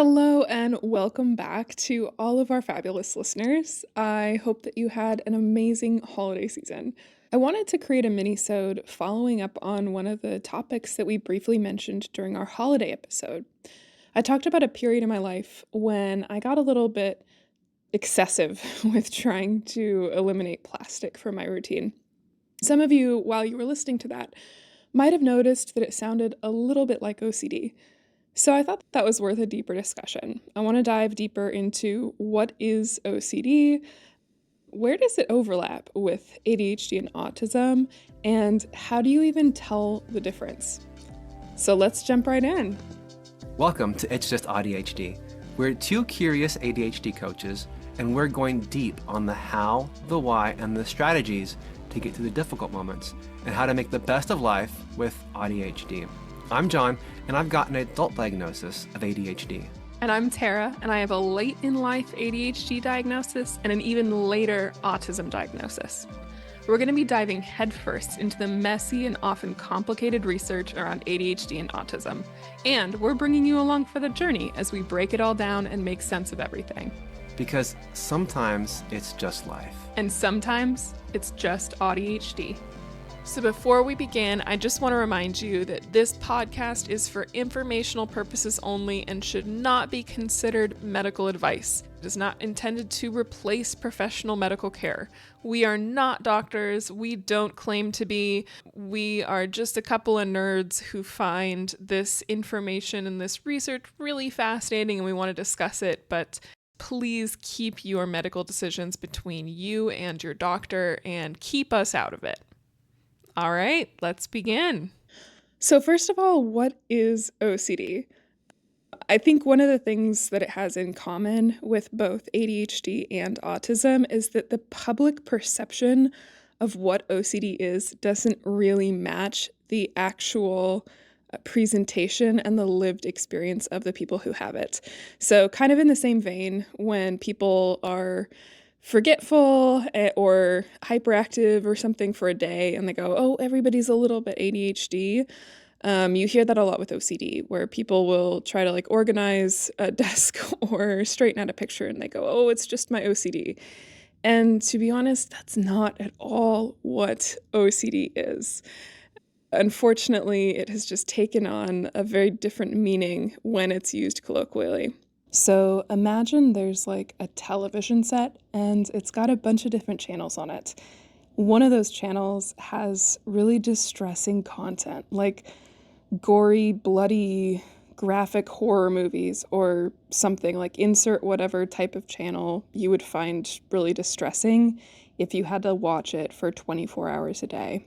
Hello and welcome back to all of our fabulous listeners. I hope that you had an amazing holiday season. I wanted to create a mini-sode following up on one of the topics that we briefly mentioned during our holiday episode. I talked about a period in my life when I got a little bit excessive with trying to eliminate plastic from my routine. Some of you, while you were listening to that, might have noticed that it sounded a little bit like OCD. So I thought that was worth a deeper discussion. I want to dive deeper into what is OCD, where does it overlap with ADHD and autism, and how do you even tell the difference? So let's jump right in. Welcome to It's Just AuDHD. We're two curious ADHD coaches, and we're going deep on the how, the why, and the strategies to get through the difficult moments and how to make the best of life with AuDHD. I'm John, and I've got an adult diagnosis of ADHD. And I'm Tarah, and I have a late-in-life ADHD diagnosis and an even later autism diagnosis. We're going to be diving headfirst into the messy and often complicated research around ADHD and autism. And we're bringing you along for the journey as we break it all down and make sense of everything. Because sometimes it's just life. And sometimes it's just AuDHD. So before we begin, I just want to remind you that this podcast is for informational purposes only and should not be considered medical advice. It is not intended to replace professional medical care. We are not doctors. We don't claim to be. We are just a couple of nerds who find this information and this research really fascinating and we want to discuss it, but please keep your medical decisions between you and your doctor and keep us out of it. All right, let's begin. So first of all, what is OCD? I think one of the things that it has in common with both ADHD and autism is that the public perception of what OCD is doesn't really match the actual presentation and the lived experience of the people who have it. So kind of in the same vein, when people are forgetful or hyperactive or something for a day and they go, oh, everybody's a little bit ADHD. You hear that a lot with OCD where people will try to organize a desk or straighten out a picture and they go, oh, it's just my OCD. And to be honest, that's not at all what OCD is. Unfortunately, it has just taken on a very different meaning when it's used colloquially. So imagine there's a television set and it's got a bunch of different channels on it. One of those channels has really distressing content, like gory, bloody, graphic horror movies or something. Like insert whatever type of channel you would find really distressing if you had to watch it for 24 hours a day.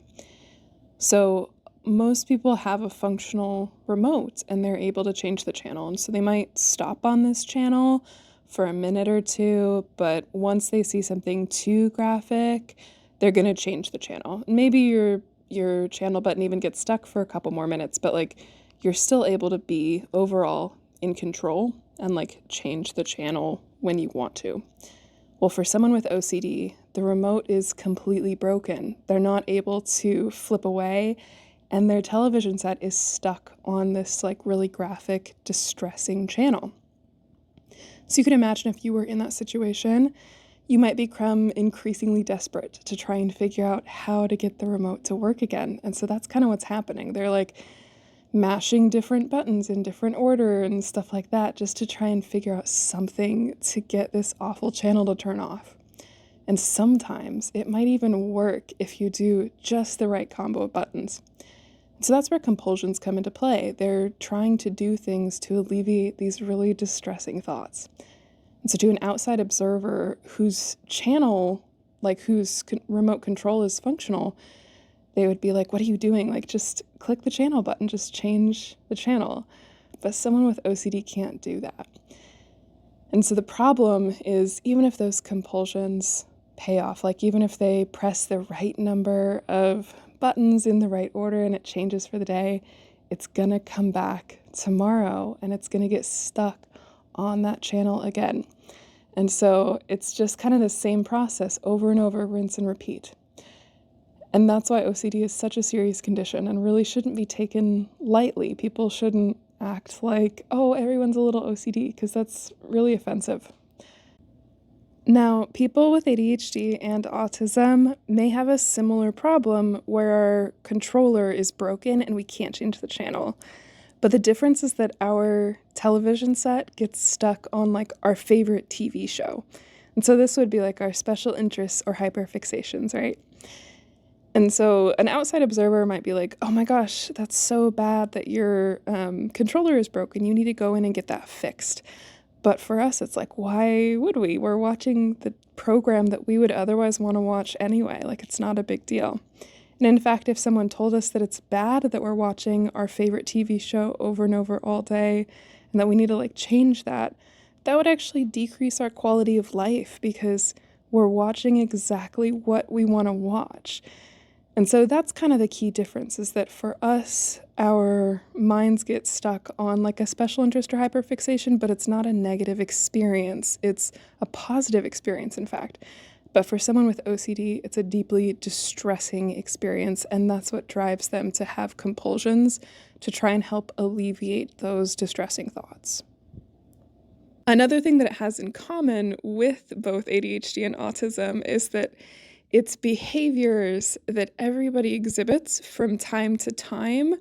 So most people have a functional remote and they're able to change the channel. And so they might stop on this channel for a minute or two, but once they see something too graphic, they're going to change the channel. Maybe your channel button even gets stuck for a couple more minutes, but you're still able to be overall in control and change the channel when you want to. Well, for someone with OCD, the remote is completely broken. They're not able to flip away, and their television set is stuck on this really graphic, distressing channel. So you can imagine if you were in that situation, you might become increasingly desperate to try and figure out how to get the remote to work again. And so that's kind of what's happening. They're mashing different buttons in different order and stuff like that just to try and figure out something to get this awful channel to turn off. And sometimes it might even work if you do just the right combo of buttons. So that's where compulsions come into play. They're trying to do things to alleviate these really distressing thoughts. And so to an outside observer whose channel, whose remote control is functional, they would be like, what are you doing? Just click the channel button, just change the channel. But someone with OCD can't do that. And so the problem is even if those compulsions pay off, even if they press the right number of buttons in the right order and it changes for the day, it's gonna come back tomorrow and it's gonna get stuck on that channel again. And so it's just kind of the same process over and over, rinse and repeat. And that's why OCD is such a serious condition and really shouldn't be taken lightly. People shouldn't act like, oh, everyone's a little OCD, because that's really offensive. Now, people with ADHD and autism may have a similar problem where our controller is broken and we can't change the channel. But the difference is that our television set gets stuck on like our favorite TV show. And so this would be like our special interests or hyperfixations, right? And so an outside observer might be like, oh my gosh, that's so bad that your controller is broken. You need to go in and get that fixed. But for us, it's like, why would we? We're watching the program that we would otherwise want to watch anyway. Like, it's not a big deal. And in fact, if someone told us that it's bad that we're watching our favorite TV show over and over all day and that we need to like change that, that would actually decrease our quality of life because we're watching exactly what we want to watch. And so that's kind of the key difference, is that for us, our minds get stuck on like a special interest or hyperfixation, but it's not a negative experience. It's a positive experience, in fact. But for someone with OCD, it's a deeply distressing experience, and that's what drives them to have compulsions to try and help alleviate those distressing thoughts. Another thing that it has in common with both ADHD and autism is that it's behaviors that everybody exhibits from time to time,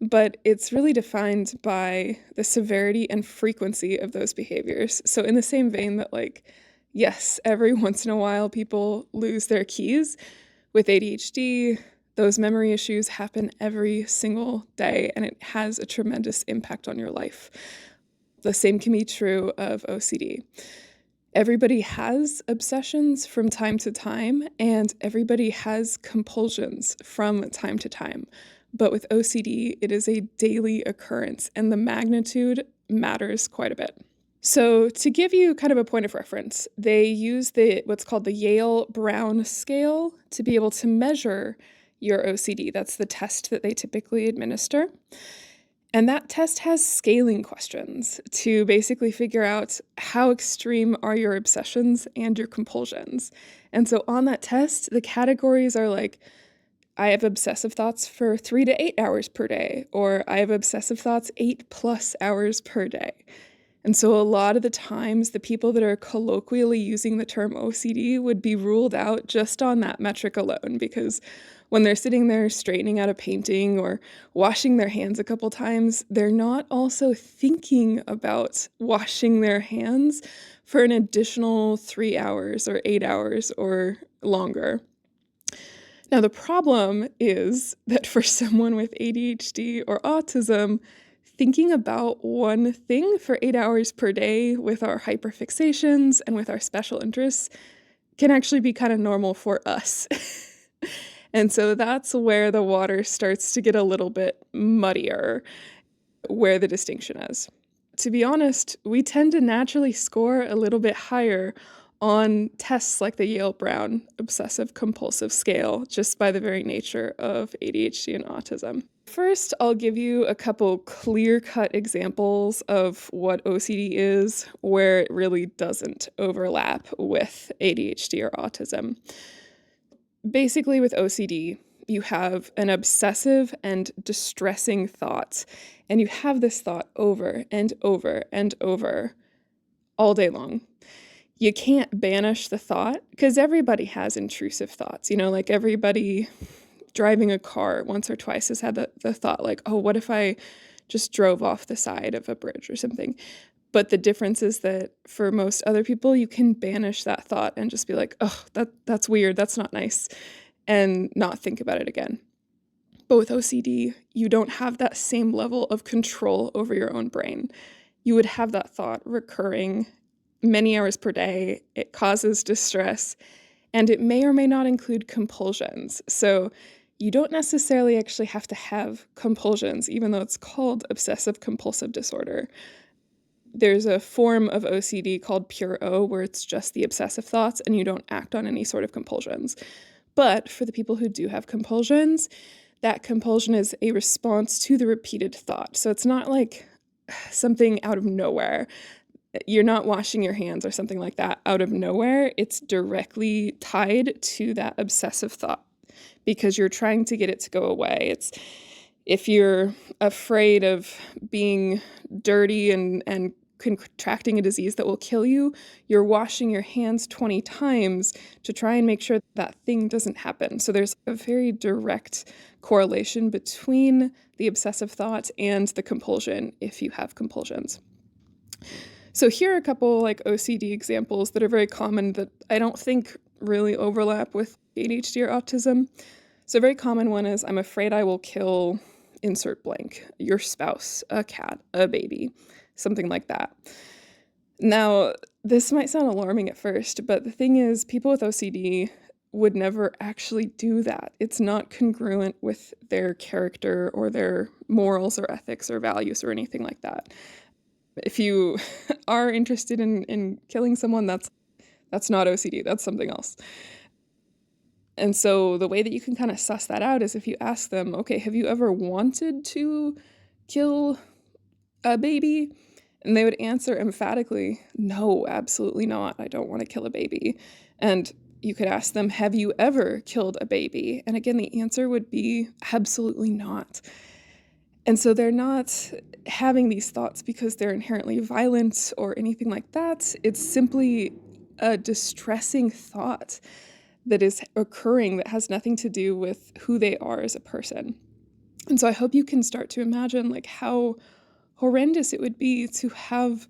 but it's really defined by the severity and frequency of those behaviors. So in the same vein that, like, yes, every once in a while people lose their keys, with ADHD, those memory issues happen every single day, and it has a tremendous impact on your life. The same can be true of OCD. Everybody has obsessions from time to time, and everybody has compulsions from time to time. But with OCD, it is a daily occurrence, and the magnitude matters quite a bit. So to give you kind of a point of reference, they use what's called the Yale-Brown Scale to be able to measure your OCD. That's the test that they typically administer. And that test has scaling questions to basically figure out how extreme are your obsessions and your compulsions. And so on that test, the categories are like, I have obsessive thoughts for 3 to 8 hours per day, or I have obsessive thoughts 8+ hours per day. And so a lot of the times, the people that are colloquially using the term OCD would be ruled out just on that metric alone, because when they're sitting there straightening out a painting or washing their hands a couple times, they're not also thinking about washing their hands for an additional 3 hours or 8 hours or longer. Now, the problem is that for someone with ADHD or autism, thinking about one thing for 8 hours per day with our hyperfixations and with our special interests can actually be kind of normal for us. And so that's where the water starts to get a little bit muddier, where the distinction is. To be honest, we tend to naturally score a little bit higher on tests like the Yale-Brown Obsessive Compulsive Scale, just by the very nature of ADHD and autism. First, I'll give you a couple clear-cut examples of what OCD is, where it really doesn't overlap with ADHD or autism. Basically, with OCD, you have an obsessive and distressing thought, and you have this thought over and over and over all day long. You can't banish the thought, because everybody has intrusive thoughts. You know, like everybody driving a car once or twice has had the thought like, oh, what if I just drove off the side of a bridge or something? But the difference is that for most other people, you can banish that thought and just be like, oh, that's weird, that's not nice, and not think about it again. But with OCD, you don't have that same level of control over your own brain. You would have that thought recurring many hours per day. It causes distress, and it may or may not include compulsions. So you don't necessarily actually have to have compulsions, even though it's called obsessive compulsive disorder. There's a form of OCD called pure O, where it's just the obsessive thoughts and you don't act on any sort of compulsions. But for the people who do have compulsions, that compulsion is a response to the repeated thought. So it's not like something out of nowhere. You're not washing your hands or something like that out of nowhere. It's directly tied to that obsessive thought because you're trying to get it to go away. If you're afraid of being dirty and contracting a disease that will kill you, you're washing your hands 20 times to try and make sure that thing doesn't happen. So there's a very direct correlation between the obsessive thought and the compulsion if you have compulsions. So here are a couple like OCD examples that are very common that I don't think really overlap with ADHD or autism. So a very common one is, I'm afraid I will kill insert blank, your spouse, a cat, a baby, something like that. Now, this might sound alarming at first, but the thing is, people with OCD would never actually do that. It's not congruent with their character or their morals or ethics or values or anything like that. If you are interested in killing someone, that's not OCD, that's something else. And so the way that you can kind of suss that out is if you ask them, okay, have you ever wanted to kill a baby? And they would answer emphatically, no, absolutely not. I don't want to kill a baby. And you could ask them, have you ever killed a baby? And again, the answer would be absolutely not. And so they're not having these thoughts because they're inherently violent or anything like that. It's simply a distressing thought that is occurring that has nothing to do with who they are as a person. And so I hope you can start to imagine like how horrendous it would be to have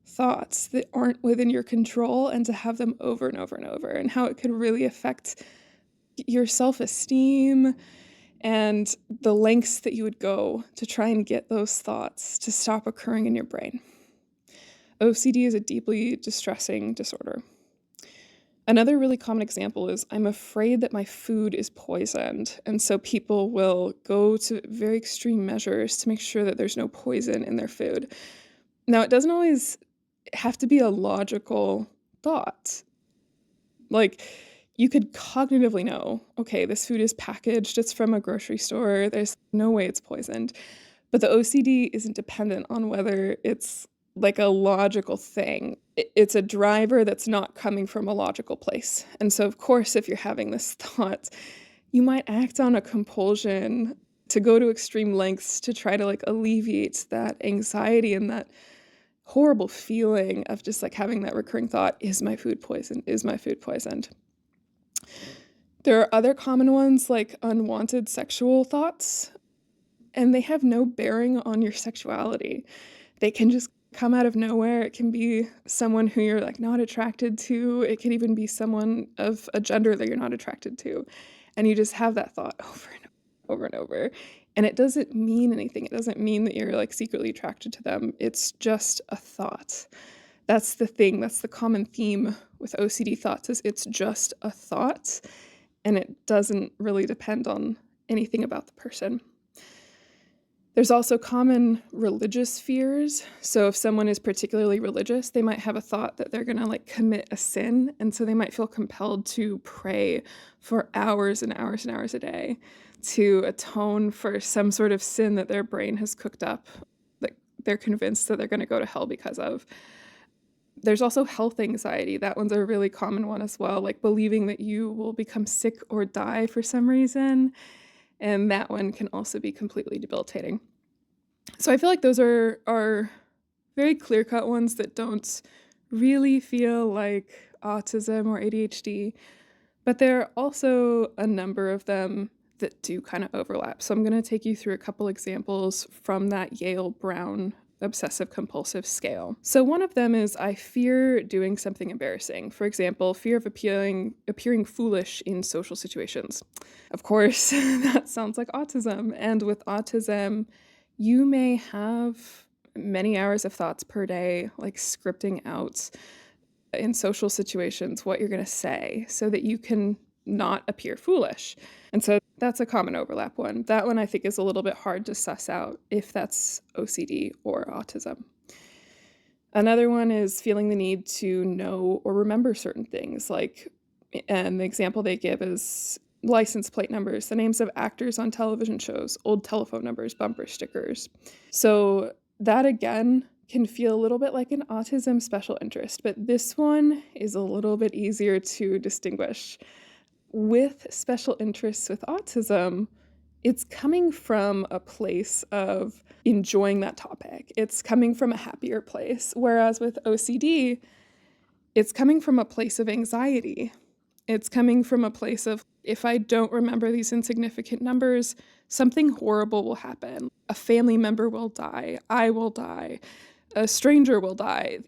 thoughts that aren't within your control and to have them over and over and over, and how it could really affect your self-esteem and the lengths that you would go to try and get those thoughts to stop occurring in your brain. OCD is a deeply distressing disorder. Another really common example is, I'm afraid that my food is poisoned, and so people will go to very extreme measures to make sure that there's no poison in their food. Now, it doesn't always have to be a logical thought. Like, you could cognitively know, okay, this food is packaged, it's from a grocery store, there's no way it's poisoned. But the OCD isn't dependent on whether it's like a logical thing. It's a driver that's not coming from a logical place. And so, of course, if you're having this thought, you might act on a compulsion to go to extreme lengths to try to like alleviate that anxiety and that horrible feeling of just like having that recurring thought, is my food poisoned? Is my food poisoned? There are other common ones like unwanted sexual thoughts, and they have no bearing on your sexuality. They can just come out of nowhere. It can be someone who you're like not attracted to. It can even be someone of a gender that you're not attracted to. And you just have that thought over and over and over. And it doesn't mean anything. It doesn't mean that you're like secretly attracted to them. It's just a thought. That's the thing. That's the common theme with OCD thoughts, is it's just a thought, and it doesn't really depend on anything about the person. There's also common religious fears. So if someone is particularly religious, they might have a thought that they're going to like commit a sin, and so they might feel compelled to pray for hours and hours and hours a day to atone for some sort of sin that their brain has cooked up, that they're convinced that they're going to go to hell because of. There's also health anxiety. That one's a really common one as well, like believing that you will become sick or die for some reason. And that one can also be completely debilitating. So I feel like those are very clear-cut ones that don't really feel like autism or ADHD, but there are also a number of them that do kind of overlap. So I'm going to take you through a couple examples from that Yale-Brown obsessive compulsive scale. So one of them is, I fear doing something embarrassing. For example, fear of appearing foolish in social situations. Of course, that sounds like autism. And with autism, you may have many hours of thoughts per day, like scripting out in social situations what you're going to say so that you can not appear foolish. And so that's a common overlap one. That one I think is a little bit hard to suss out if that's OCD or autism. Another one is feeling the need to know or remember certain things, like, and the example they give is license plate numbers, the names of actors on television shows, old telephone numbers, bumper stickers. So that again can feel a little bit like an autism special interest, but this one is a little bit easier to distinguish. With special interests with autism, it's coming from a place of enjoying that topic. It's coming from a happier place. Whereas with OCD, it's coming from a place of anxiety. It's coming from a place of, if I don't remember these insignificant numbers, something horrible will happen. A family member will die. I will die. A stranger will die.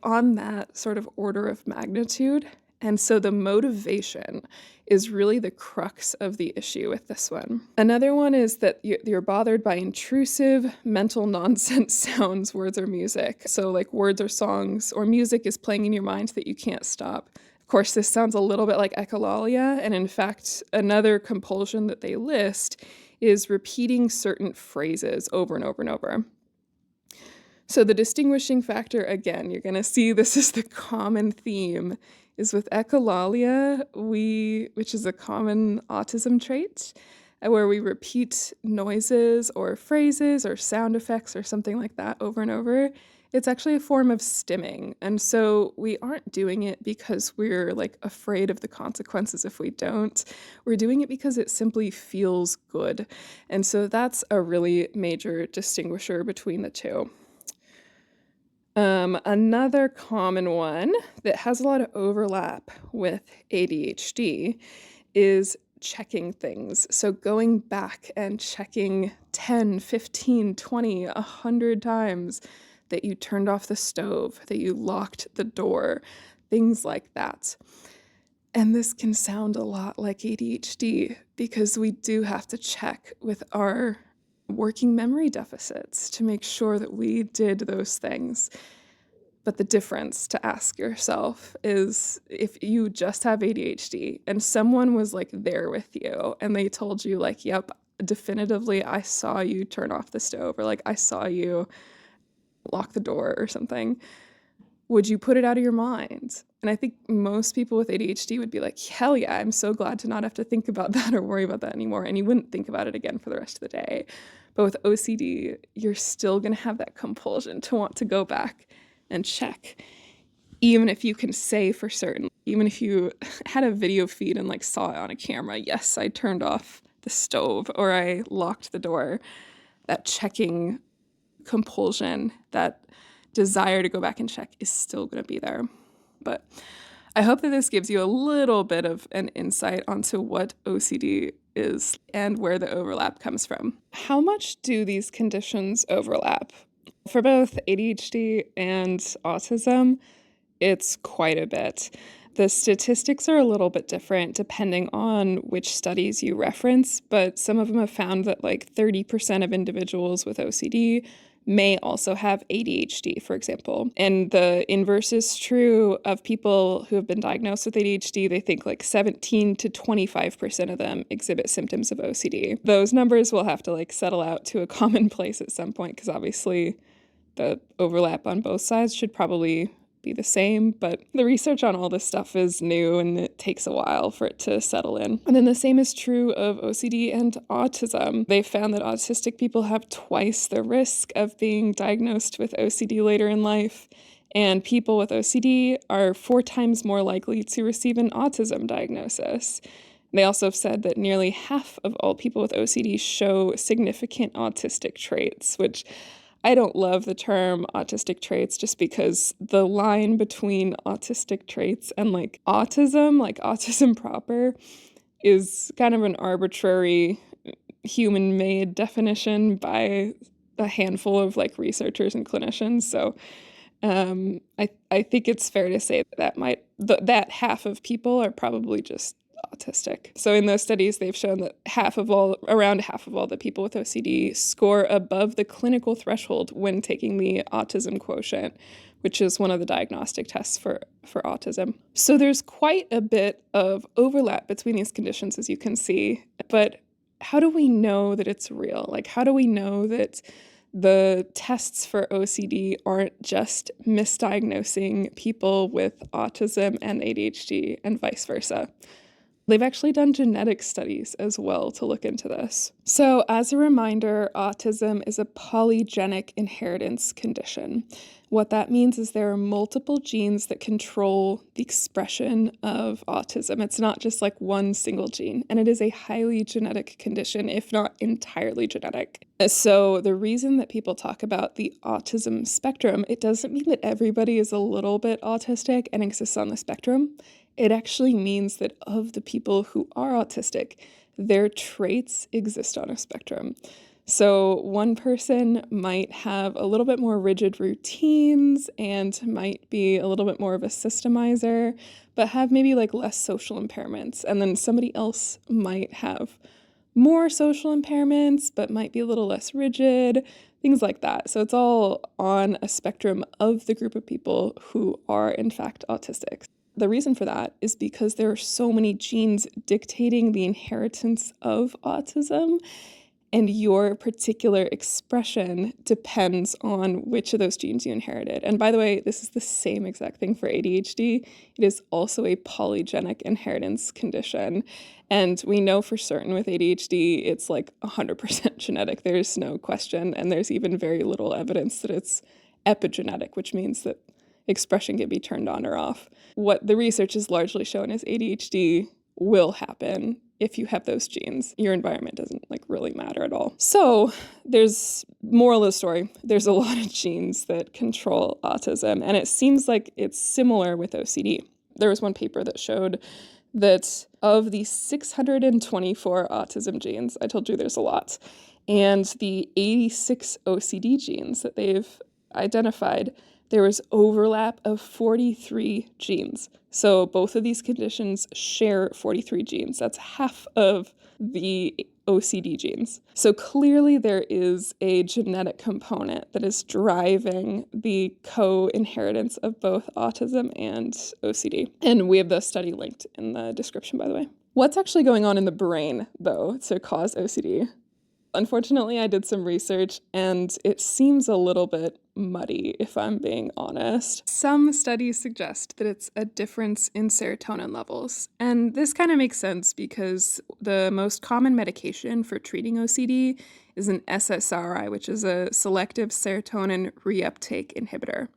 On that sort of order of magnitude. And so the motivation is really the crux of the issue with this one. Another one is that you're bothered by intrusive mental nonsense sounds, words, or music. So like words or songs or music is playing in your mind that you can't stop. Of course, this sounds a little bit like echolalia, and in fact, another compulsion that they list is repeating certain phrases over and over and over. So the distinguishing factor, again, you're going to see this is the common theme, is with echolalia, which is a common autism trait, where we repeat noises or phrases or sound effects or something like that over and over. It's actually a form of stimming. And so we aren't doing it because we're like afraid of the consequences if we don't. We're doing it because it simply feels good. And so that's a really major distinguisher between the two. Another common one that has a lot of overlap with ADHD is checking things. So going back and checking 10, 15, 20, 100 times that you turned off the stove, that you locked the door, things like that. And this can sound a lot like ADHD because we do have to check with our working memory deficits to make sure that we did those things. But the difference to ask yourself is if you just have ADHD and someone was like there with you and they told you like, yep, definitively, I saw you turn off the stove, or like I saw you lock the door or something, would you put it out of your mind? And I think most people with ADHD would be like, hell yeah, I'm so glad to not have to think about that or worry about that anymore. And you wouldn't think about it again for the rest of the day. But with OCD, you're still going to have that compulsion to want to go back and check, even if you can say for certain, even if you had a video feed and like saw it on a camera, yes, I turned off the stove or I locked the door, that checking compulsion, that desire to go back and check is still going to be there. But I hope that this gives you a little bit of an insight onto what OCD is and where the overlap comes from. How much do these conditions overlap? For both ADHD and autism, it's quite a bit. The statistics are a little bit different depending on which studies you reference, but some of them have found that like 30% of individuals with OCD may also have ADHD, for example. And the inverse is true of people who have been diagnosed with ADHD. They think like 17 to 25% of them exhibit symptoms of OCD. Those numbers will have to like settle out to a common place at some point because obviously the overlap on both sides should probably be the same, but the research on all this stuff is new and it takes a while for it to settle in. And then the same is true of OCD and autism. They found that autistic people have twice the risk of being diagnosed with OCD later in life, and people with OCD are 4 times more likely to receive an autism diagnosis. They also have said that nearly half of all people with OCD show significant autistic traits, which I don't love the term autistic traits just because the line between autistic traits and like autism proper, is kind of an arbitrary human-made definition by a handful of like researchers and clinicians. So I think it's fair to say that half of people are probably just autistic. So in those studies, they've shown that around half of all the people with OCD score above the clinical threshold when taking the autism quotient, which is one of the diagnostic tests for autism. So there's quite a bit of overlap between these conditions, as you can see. But how do we know that it's real? Like, how do we know that the tests for OCD aren't just misdiagnosing people with autism and ADHD and vice versa? They've actually done genetic studies as well to look into this. So as a reminder, autism is a polygenic inheritance condition, What that means is there are multiple genes that control the expression of autism. It's not just like one single gene, and it is a highly genetic condition, if not entirely genetic. So the reason that people talk about the autism spectrum, it doesn't mean that everybody is a little bit autistic and exists on the spectrum. It actually means that of the people who are autistic, their traits exist on a spectrum. So one person might have a little bit more rigid routines and might be a little bit more of a systemizer, but have maybe like less social impairments. And then somebody else might have more social impairments, but might be a little less rigid, things like that. So it's all on a spectrum of the group of people who are in fact autistic. The reason for that is because there are so many genes dictating the inheritance of autism, and your particular expression depends on which of those genes you inherited. And by the way, this is the same exact thing for ADHD. It is also a polygenic inheritance condition. And we know for certain with ADHD, it's like 100% genetic. There's no question. And there's even very little evidence that it's epigenetic, which means that expression can be turned on or off. What the research has largely shown is ADHD will happen if you have those genes. Your environment doesn't like really matter at all. So there's moral of the story. There's a lot of genes that control autism, and it seems like it's similar with OCD. There was one paper that showed that of the 624 autism genes, I told you there's a lot, and the 86 OCD genes that they've identified, there was overlap of 43 genes. So both of these conditions share 43 genes. That's half of the OCD genes. So clearly there is a genetic component that is driving the co-inheritance of both autism and OCD. And we have the study linked in the description, by the way. What's actually going on in the brain, though, to cause OCD? Unfortunately, I did some research and it seems a little bit muddy, if I'm being honest. Some studies suggest that it's a difference in serotonin levels. And this kind of makes sense because the most common medication for treating OCD is an SSRI, which is a selective serotonin reuptake inhibitor.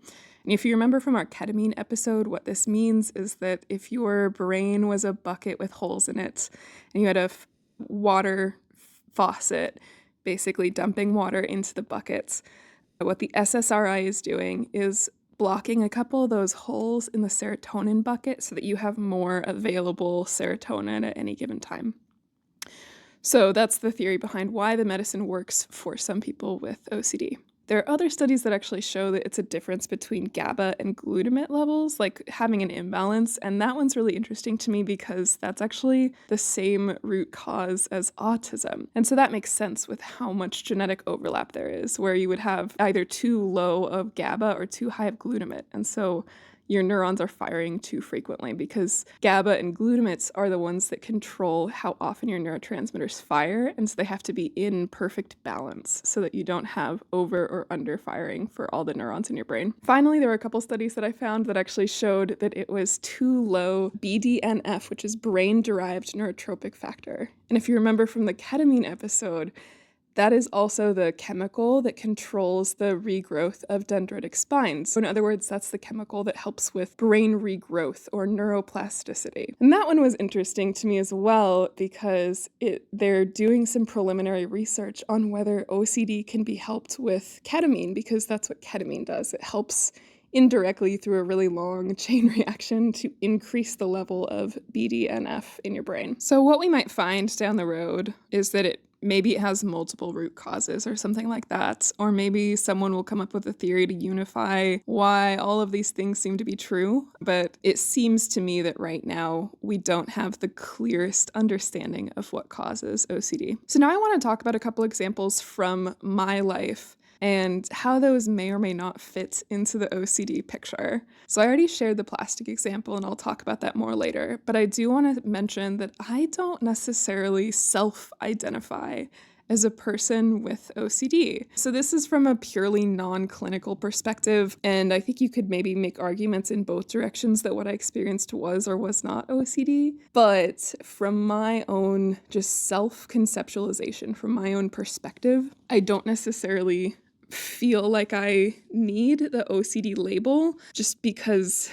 And if you remember from our ketamine episode, what this means is that if your brain was a bucket with holes in it and you had a water faucet, basically dumping water into the buckets, what the SSRI is doing is blocking a couple of those holes in the serotonin bucket so that you have more available serotonin at any given time. So that's the theory behind why the medicine works for some people with OCD. There are other studies that actually show that it's a difference between GABA and glutamate levels, like having an imbalance, and that one's really interesting to me because that's actually the same root cause as autism. And so that makes sense with how much genetic overlap there is, where you would have either too low of GABA or too high of glutamate. And so your neurons are firing too frequently because GABA and glutamates are the ones that control how often your neurotransmitters fire, and so they have to be in perfect balance so that you don't have over or under firing for all the neurons in your brain. Finally, there were a couple studies that I found that actually showed that it was too low BDNF, which is brain-derived neurotropic factor. And if you remember from the ketamine episode, that is also the chemical that controls the regrowth of dendritic spines. So in other words, that's the chemical that helps with brain regrowth or neuroplasticity. And that one was interesting to me as well because they're doing some preliminary research on whether OCD can be helped with ketamine, because that's what ketamine does. It helps indirectly through a really long chain reaction to increase the level of BDNF in your brain. So what we might find down the road is that maybe it has multiple root causes or something like that. Or maybe someone will come up with a theory to unify why all of these things seem to be true. But it seems to me that right now we don't have the clearest understanding of what causes OCD. So now I want to talk about a couple examples from my life and how those may or may not fit into the OCD picture. So I already shared the plastic example, and I'll talk about that more later, but I do want to mention that I don't necessarily self-identify as a person with OCD. So this is from a purely non-clinical perspective, and I think you could maybe make arguments in both directions that what I experienced was or was not OCD. But from my own just self-conceptualization, from my own perspective, I don't necessarily feel like I need the OCD label just because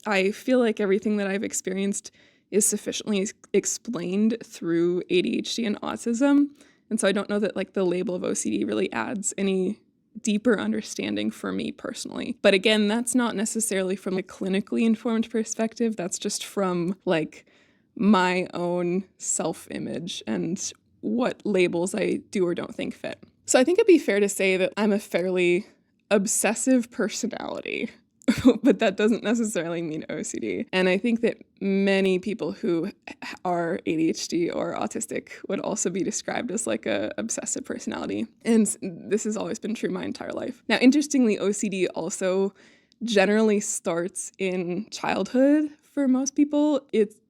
I feel like everything that I've experienced is sufficiently explained through ADHD and autism. And so I don't know that like the label of OCD really adds any deeper understanding for me personally. But again, that's not necessarily from a clinically informed perspective. That's just from like my own self-image and what labels I do or don't think fit. So I think it'd be fair to say that I'm a fairly obsessive personality, but that doesn't necessarily mean OCD. And I think that many people who are ADHD or autistic would also be described as like a obsessive personality. And this has always been true my entire life. Now, interestingly, OCD also generally starts in childhood. For most people,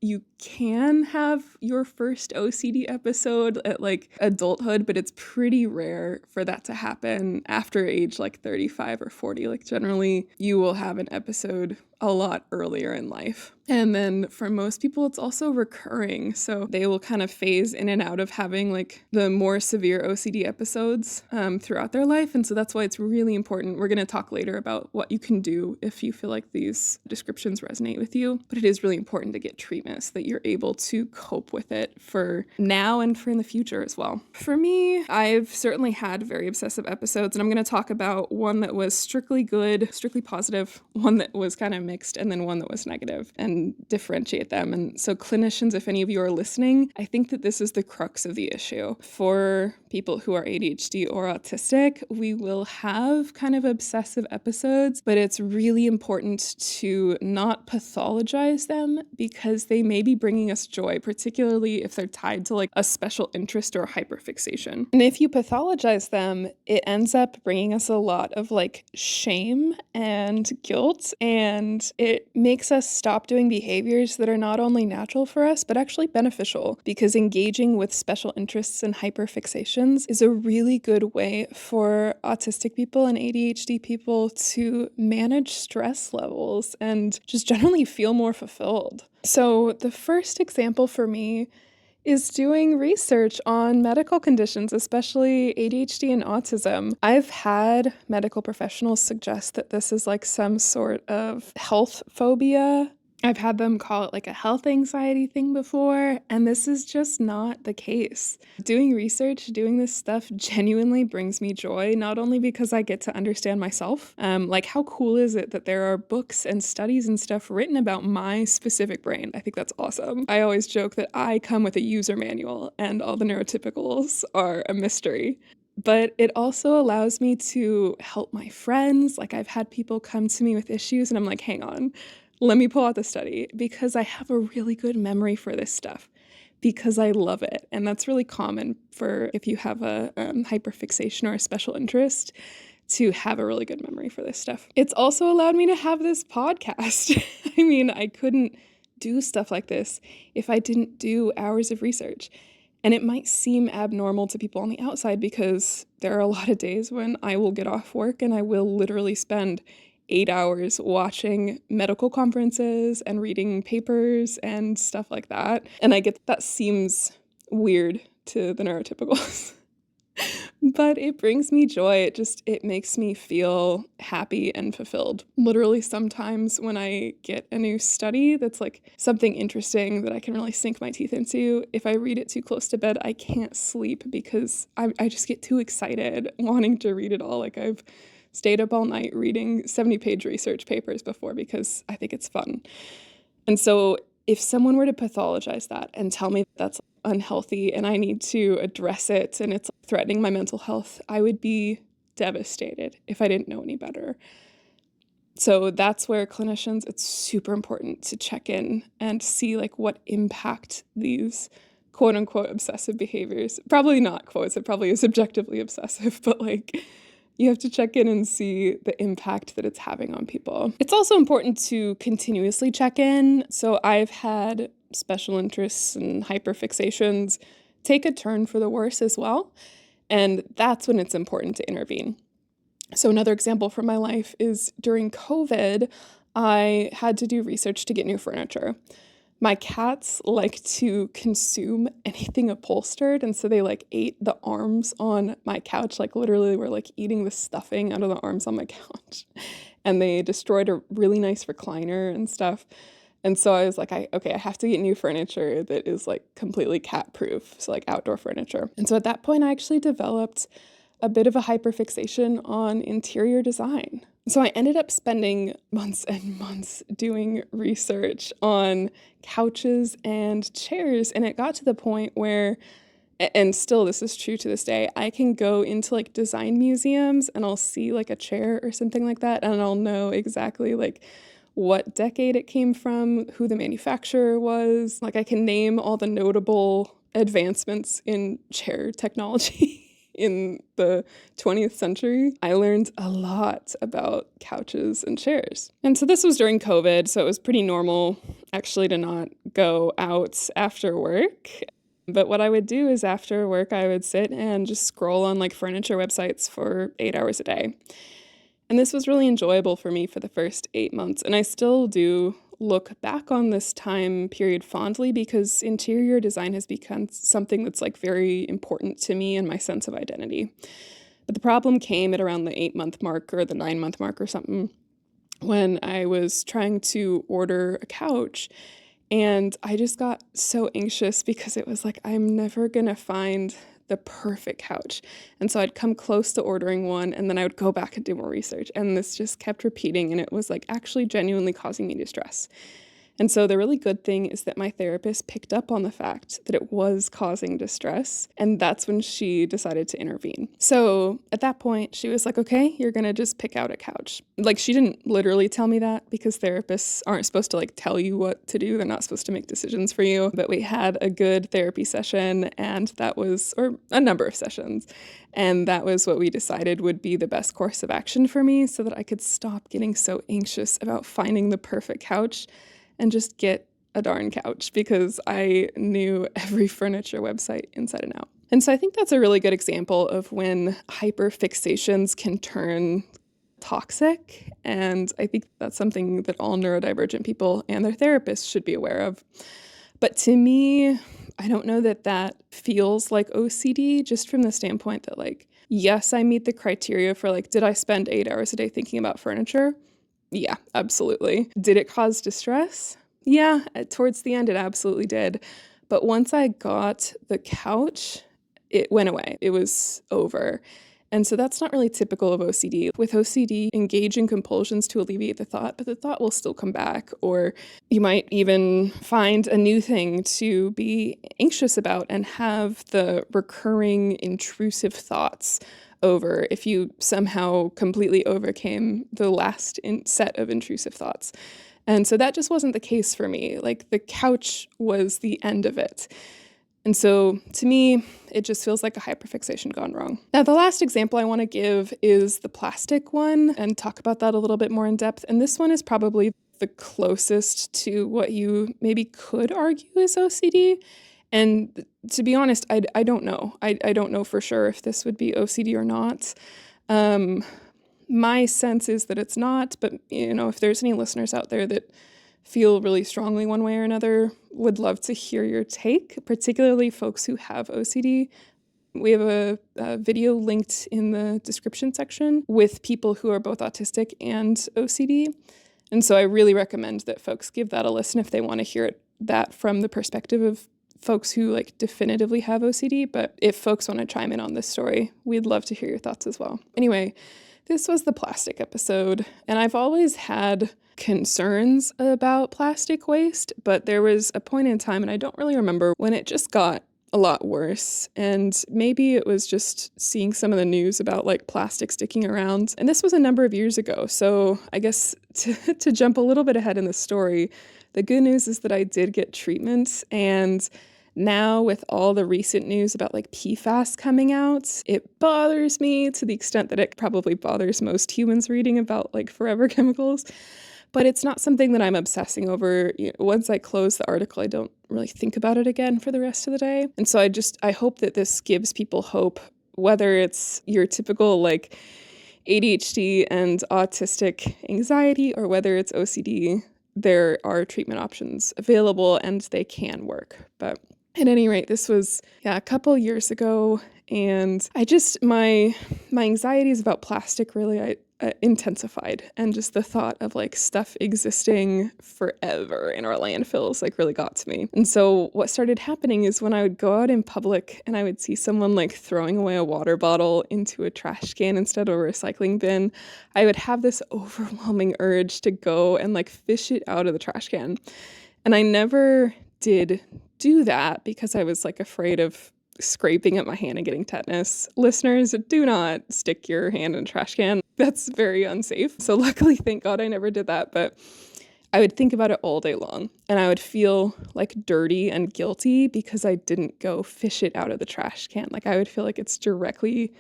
you can have your first OCD episode at like adulthood, but it's pretty rare for that to happen after age like 35 or 40. Like generally, you will have an episode a lot earlier in life. And then for most people, it's also recurring. So they will kind of phase in and out of having like the more severe OCD episodes throughout their life. And so that's why it's really important. We're going to talk later about what you can do if you feel like these descriptions resonate with you. But it is really important to get treatment so that you're able to cope with it for now and for in the future as well. For me, I've certainly had very obsessive episodes, and I'm going to talk about one that was strictly good, strictly positive, one that was kind of mixed, and then one that was negative, and differentiate them. And so clinicians, if any of you are listening, I think that this is the crux of the issue. For people who are ADHD or autistic, we will have kind of obsessive episodes, but it's really important to not pathologize them because they may be bringing us joy, particularly if they're tied to like a special interest or hyperfixation. And if you pathologize them, it ends up bringing us a lot of like shame and guilt, and it makes us stop doing behaviors that are not only natural for us, but actually beneficial, because engaging with special interests and hyperfixations is a really good way for autistic people and ADHD people to manage stress levels and just generally feel more fulfilled. So the first example for me is doing research on medical conditions, especially ADHD and autism. I've had medical professionals suggest that this is like some sort of health phobia. I've had them call it like a health anxiety thing before, and this is just not the case. Doing research, doing this stuff genuinely brings me joy, not only because I get to understand myself, like how cool is it that there are books and studies and stuff written about my specific brain? I think that's awesome. I always joke that I come with a user manual and all the neurotypicals are a mystery. But it also allows me to help my friends. Like I've had people come to me with issues and I'm like, hang on, let me pull out the study because I have a really good memory for this stuff because I love it. And that's really common for if you have a hyperfixation or a special interest to have a really good memory for this stuff. It's also allowed me to have this podcast. I mean, I couldn't do stuff like this if I didn't do hours of research. And it might seem abnormal to people on the outside because there are a lot of days when I will get off work and I will literally spend 8 hours watching medical conferences and reading papers and stuff like that. And I get that seems weird to the neurotypicals. But it brings me joy. It makes me feel happy and fulfilled. Literally sometimes when I get a new study that's like something interesting that I can really sink my teeth into, if I read it too close to bed, I can't sleep because I just get too excited wanting to read it all. Like I've stayed up all night reading 70-page research papers before because I think it's fun. And so if someone were to pathologize that and tell me that's unhealthy and I need to address it and it's threatening my mental health, I would be devastated if I didn't know any better. So that's where clinicians, it's super important to check in and see like what impact these quote unquote obsessive behaviors, probably not quotes, it probably is objectively obsessive, but like you have to check in and see the impact that it's having on people. It's also important to continuously check in. So I've had special interests and hyperfixations take a turn for the worse as well. And that's when it's important to intervene. So another example from my life is during COVID, I had to do research to get new furniture. My cats like to consume anything upholstered, and so they like ate the arms on my couch, like literally were like eating the stuffing out of the arms on my couch. And they destroyed a really nice recliner and stuff. And so I was like, I have to get new furniture that is like completely cat proof, so like outdoor furniture. And so at that point I actually developed a bit of a hyperfixation on interior design. So I ended up spending months and months doing research on couches and chairs, and it got to the point where, and still this is true to this day, I can go into like design museums and I'll see like a chair or something like that, and I'll know exactly like what decade it came from, who the manufacturer was. Like I can name all the notable advancements in chair technology in the 20th century. I learned a lot about couches and chairs. And so this was during COVID, so it was pretty normal actually to not go out after work. But what I would do is after work, I would sit and just scroll on like furniture websites for 8 hours a day. And this was really enjoyable for me for the first 8 months. And I still do look back on this time period fondly because interior design has become something that's like very important to me and my sense of identity. But the problem came at around the 8-month mark or the 9-month mark or something when I was trying to order a couch. And I just got so anxious because it was like, I'm never going to find the perfect couch. And so I'd come close to ordering one and then I would go back and do more research. And this just kept repeating and it was like actually genuinely causing me distress. And so the really good thing is that my therapist picked up on the fact that it was causing distress, and that's when she decided to intervene. So at that point, she was like, okay, you're going to just pick out a couch. Like she didn't literally tell me that because therapists aren't supposed to like tell you what to do. They're not supposed to make decisions for you. But we had a good therapy session and that was, or a number of sessions. And that was what we decided would be the best course of action for me so that I could stop getting so anxious about finding the perfect couch and just get a darn couch because I knew every furniture website inside and out. And so I think that's a really good example of when hyperfixations can turn toxic. And I think that's something that all neurodivergent people and their therapists should be aware of. But to me, I don't know that that feels like OCD, just from the standpoint that like, yes, I meet the criteria for like, did I spend 8 hours a day thinking about furniture? Yeah, absolutely. Did it cause distress? Yeah, towards the end it absolutely did. But once I got the couch, it went away. It was over. And so that's not really typical of OCD. With OCD, engage in compulsions to alleviate the thought, but the thought will still come back. Or you might even find a new thing to be anxious about and have the recurring intrusive thoughts over if you somehow completely overcame the last set of intrusive thoughts. And so that just wasn't the case for me. Like the couch was the end of it. And so to me, it just feels like a hyperfixation gone wrong. Now, the last example I want to give is the plastic one and talk about that a little bit more in depth. And this one is probably the closest to what you maybe could argue is OCD. And to be honest, I don't know. I don't know for sure if this would be OCD or not. My sense is that it's not, but if there's any listeners out there that feel really strongly one way or another, would love to hear your take, particularly folks who have OCD. We have a video linked in the description section with people who are both autistic and OCD. And so I really recommend that folks give that a listen if they want to hear that from the perspective of folks who like definitively have OCD. But if folks want to chime in on this story, we'd love to hear your thoughts as well. Anyway, this was the plastic episode, and I've always had concerns about plastic waste, but there was a point in time, and I don't really remember, when it just got a lot worse. And maybe it was just seeing some of the news about like plastic sticking around. And this was a number of years ago. So I guess to jump a little bit ahead in the story, the good news is that I did get treatment, and now with all the recent news about like PFAS coming out, it bothers me to the extent that it probably bothers most humans reading about like forever chemicals. But it's not something that I'm obsessing over. Once I close the article, I don't really think about it again for the rest of the day. And so I hope that this gives people hope, whether it's your typical like ADHD and autistic anxiety, or whether it's OCD. there are treatment options available and they can work. But at any rate, this was a couple years ago, and my anxieties about plastic really intensified, and just the thought of like stuff existing forever in our landfills like really got to me. And so what started happening is when I would go out in public and I would see someone like throwing away a water bottle into a trash can instead of a recycling bin, I would have this overwhelming urge to go and like fish it out of the trash can. And I never did do that because I was like afraid of scraping at my hand and getting tetanus. Listeners, do not stick your hand in a trash can. That's very unsafe. So luckily, thank God I never did that. But I would think about it all day long, and I would feel like dirty and guilty because I didn't go fish it out of the trash can. Like I would feel like it's directly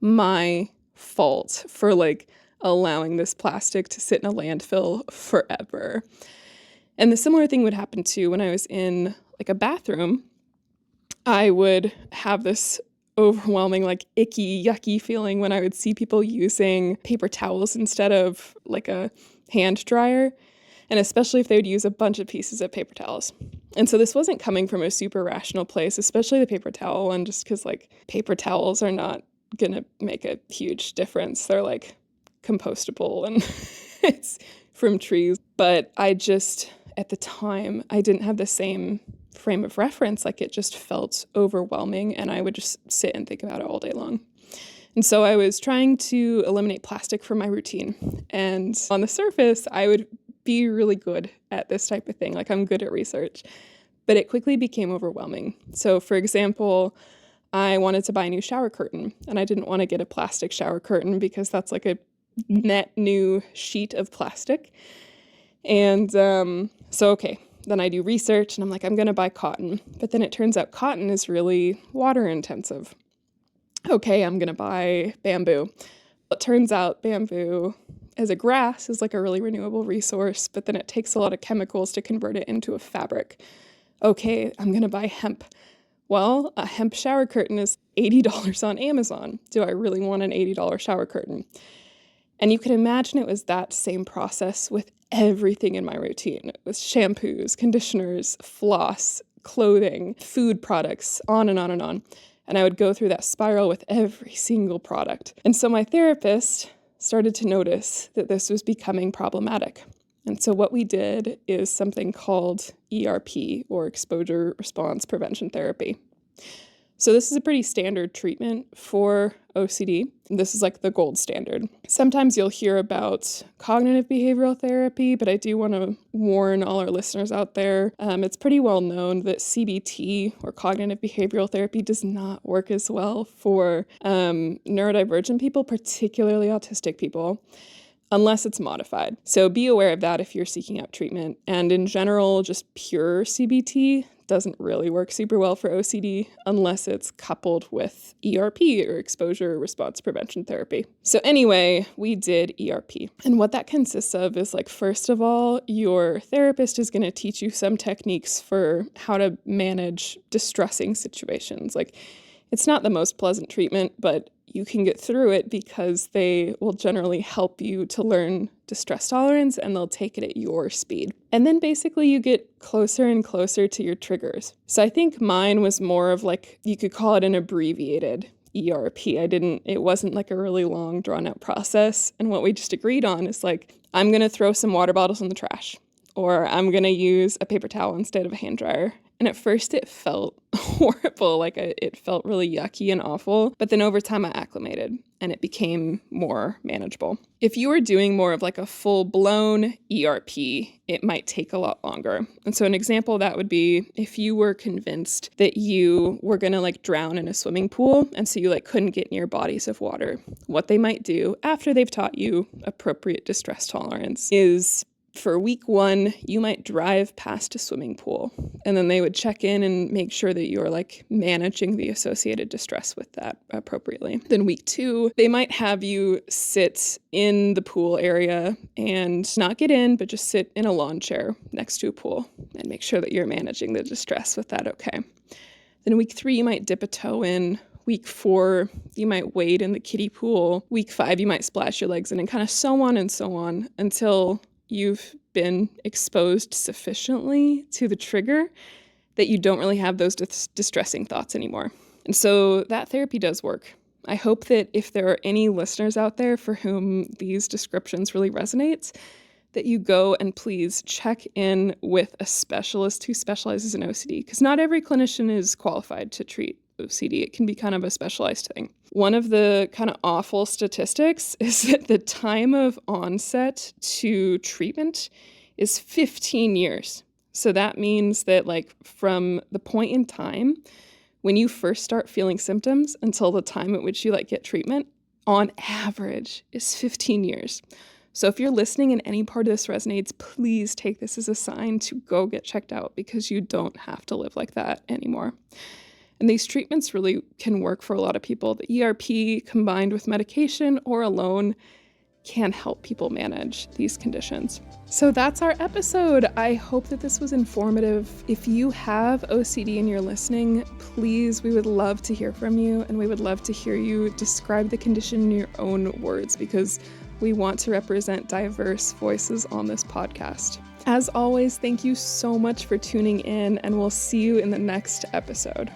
my fault for like allowing this plastic to sit in a landfill forever. And the similar thing would happen too when I was in like a bathroom. I would have this overwhelming, like icky, yucky feeling when I would see people using paper towels instead of like a hand dryer, and especially if they would use a bunch of pieces of paper towels. And so this wasn't coming from a super rational place, especially the paper towel one, just because like paper towels are not gonna make a huge difference. They're like compostable and it's from trees. But at the time, I didn't have the same frame of reference. Like it just felt overwhelming, and I would just sit and think about it all day long. And so I was trying to eliminate plastic from my routine. And on the surface, I would be really good at this type of thing. Like I'm good at research, but it quickly became overwhelming. So for example, I wanted to buy a new shower curtain, and I didn't want to get a plastic shower curtain because that's like a net new sheet of plastic. And then I do research and I'm like, I'm going to buy cotton. But then it turns out cotton is really water intensive. Okay, I'm going to buy bamboo. It turns out bamboo as a grass is like a really renewable resource, but then it takes a lot of chemicals to convert it into a fabric. Okay, I'm going to buy hemp. Well, a hemp shower curtain is $80 on Amazon. Do I really want an $80 shower curtain? And you can imagine it was that same process with everything in my routine. It was shampoos, conditioners, floss, clothing, food products, on and on and on. And I would go through that spiral with every single product. And so my therapist started to notice that this was becoming problematic. And so what we did is something called ERP, or exposure response prevention therapy. So this is a pretty standard treatment for OCD. This is like the gold standard. Sometimes you'll hear about cognitive behavioral therapy, but I do want to warn all our listeners out there. It's pretty well known that CBT, or cognitive behavioral therapy, does not work as well for neurodivergent people, particularly autistic people, unless it's modified. So be aware of that if you're seeking out treatment. And in general, just pure CBT doesn't really work super well for OCD unless it's coupled with ERP, or exposure response prevention therapy. So anyway, we did ERP. And what that consists of is like, first of all, your therapist is going to teach you some techniques for how to manage distressing situations. Like it's not the most pleasant treatment, but you can get through it because they will generally help you to learn distress tolerance, and they'll take it at your speed. And then basically you get closer and closer to your triggers. So I think mine was more of like, you could call it an abbreviated ERP. It wasn't like a really long drawn out process. And what we just agreed on is like, I'm going to throw some water bottles in the trash, or I'm going to use a paper towel instead of a hand dryer. And at first it felt horrible, it felt really yucky and awful. But then over time I acclimated and it became more manageable. If you were doing more of like a full-blown ERP, it might take a lot longer. And so an example of that would be if you were convinced that you were going to like drown in a swimming pool, and so you like couldn't get near bodies of water. What they might do after they've taught you appropriate distress tolerance is, for week 1, you might drive past a swimming pool, and then they would check in and make sure that you're like managing the associated distress with that appropriately. Then week 2, they might have you sit in the pool area and not get in, but just sit in a lawn chair next to a pool and make sure that you're managing the distress with that. Okay. Then week 3, you might dip a toe in. Week 4, you might wade in the kiddie pool. Week 5, you might splash your legs in, and kind of so on and so on until you've been exposed sufficiently to the trigger that you don't really have those distressing thoughts anymore. And so that therapy does work. I hope that if there are any listeners out there for whom these descriptions really resonate, that you go and please check in with a specialist who specializes in OCD, because not every clinician is qualified to treat OCD. It can be kind of a specialized thing. One of the kind of awful statistics is that the time of onset to treatment is 15 years. So that means that from the point in time when you first start feeling symptoms until the time at which you get treatment, on average is 15 years. So if you're listening and any part of this resonates, please take this as a sign to go get checked out, because you don't have to live like that anymore. And these treatments really can work for a lot of people. The ERP combined with medication or alone can help people manage these conditions. So that's our episode. I hope that this was informative. If you have OCD and you're listening, please, we would love to hear from you, and we would love to hear you describe the condition in your own words, because we want to represent diverse voices on this podcast. As always, thank you so much for tuning in, and we'll see you in the next episode.